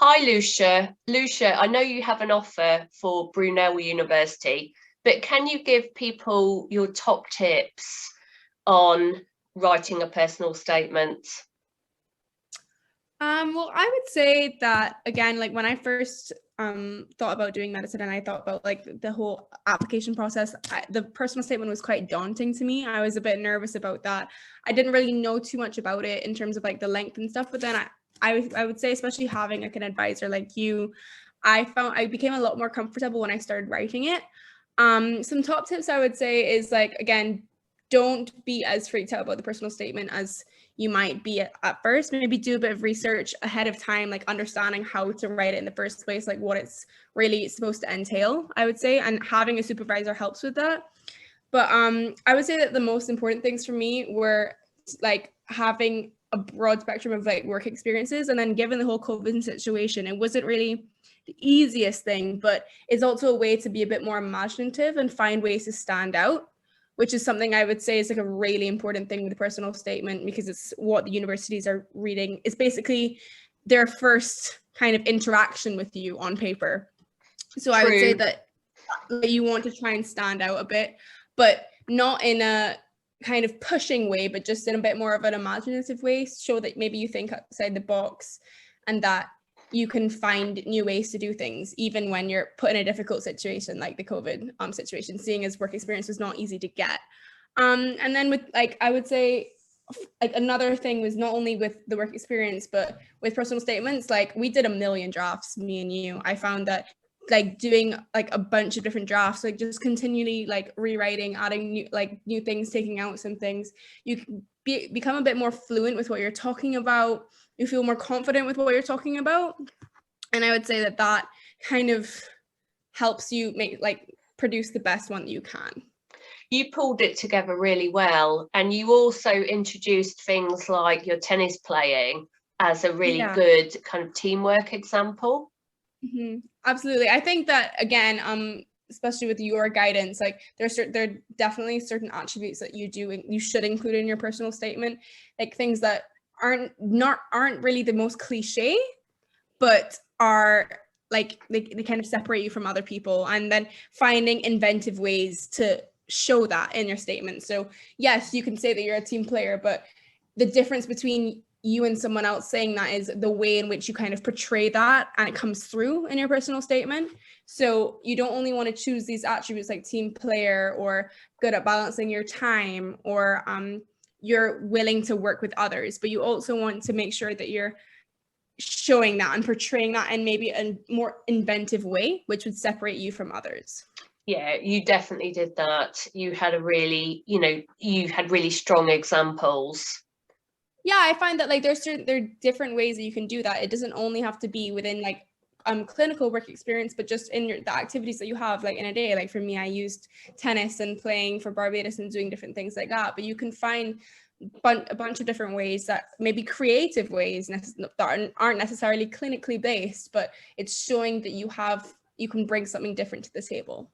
Hi, Lucia. Lucia, I know you have an offer for Brunel University, but can you give people your top tips on writing a personal statement? Well, I would say that again, like when I first thought about doing medicine and I thought about like the whole application process, the personal statement was quite daunting to me. I was a bit nervous about that. I didn't really know too much about it in terms of like the length and stuff, but then I would say, especially having like an advisor like you, I became a lot more comfortable when I started writing it. Some top tips I would say is like, again, don't be as freaked out about the personal statement as you might be at first. Maybe do a bit of research ahead of time, like understanding how to write it in the first place, like what it's really supposed to entail, I would say, and having a supervisor helps with that. But I would say that the most important things for me were like having a broad spectrum of like work experiences, and then given the whole COVID situation, it wasn't really the easiest thing, but it's also a way to be a bit more imaginative and find ways to stand out, which is something I would say is like a really important thing with the personal statement, because it's what the universities are reading. It's basically their first kind of interaction with you on paper. So I would say True. that you want to try and stand out a bit, but not in a kind of pushing way, but just in a bit more of an imaginative way. Show that maybe you think outside the box and that you can find new ways to do things, even when you're put in a difficult situation like the COVID situation, seeing as work experience was not easy to get. And then with like, I would say like another thing was not only with the work experience, but with personal statements, like we did a million drafts, me and you. I found that like doing like a bunch of different drafts, like just continually like rewriting, adding new things, taking out some things, you become a bit more fluent with what you're talking about. You feel more confident with what you're talking about. And I would say that that kind of helps you make like produce the best one that you can. You pulled it together really well, and you also introduced things like your tennis playing as a really Yeah. good kind of teamwork example. Absolutely. I think that again, especially with your guidance, like there are definitely certain attributes that you should include in your personal statement, like things that aren't really the most cliche, but are like they kind of separate you from other people, and then finding inventive ways to show that in your statement. So yes, you can say that you're a team player, but the difference between you and someone else saying that is the way in which you kind of portray that, and it comes through in your personal statement. So you don't only want to choose these attributes like team player or good at balancing your time, or you're willing to work with others, but you also want to make sure that you're showing that and portraying that in maybe a more inventive way, which would separate you from others. Yeah, you definitely did that. You had a really, you had really strong examples. Yeah, I find that like there are different ways that you can do that. It doesn't only have to be within like clinical work experience, but just in the activities that you have like in a day. Like for me, I used tennis and playing for Barbados and doing different things like that. But you can find a bunch of different ways, that maybe creative ways that aren't necessarily clinically based, but it's showing that you can bring something different to the table.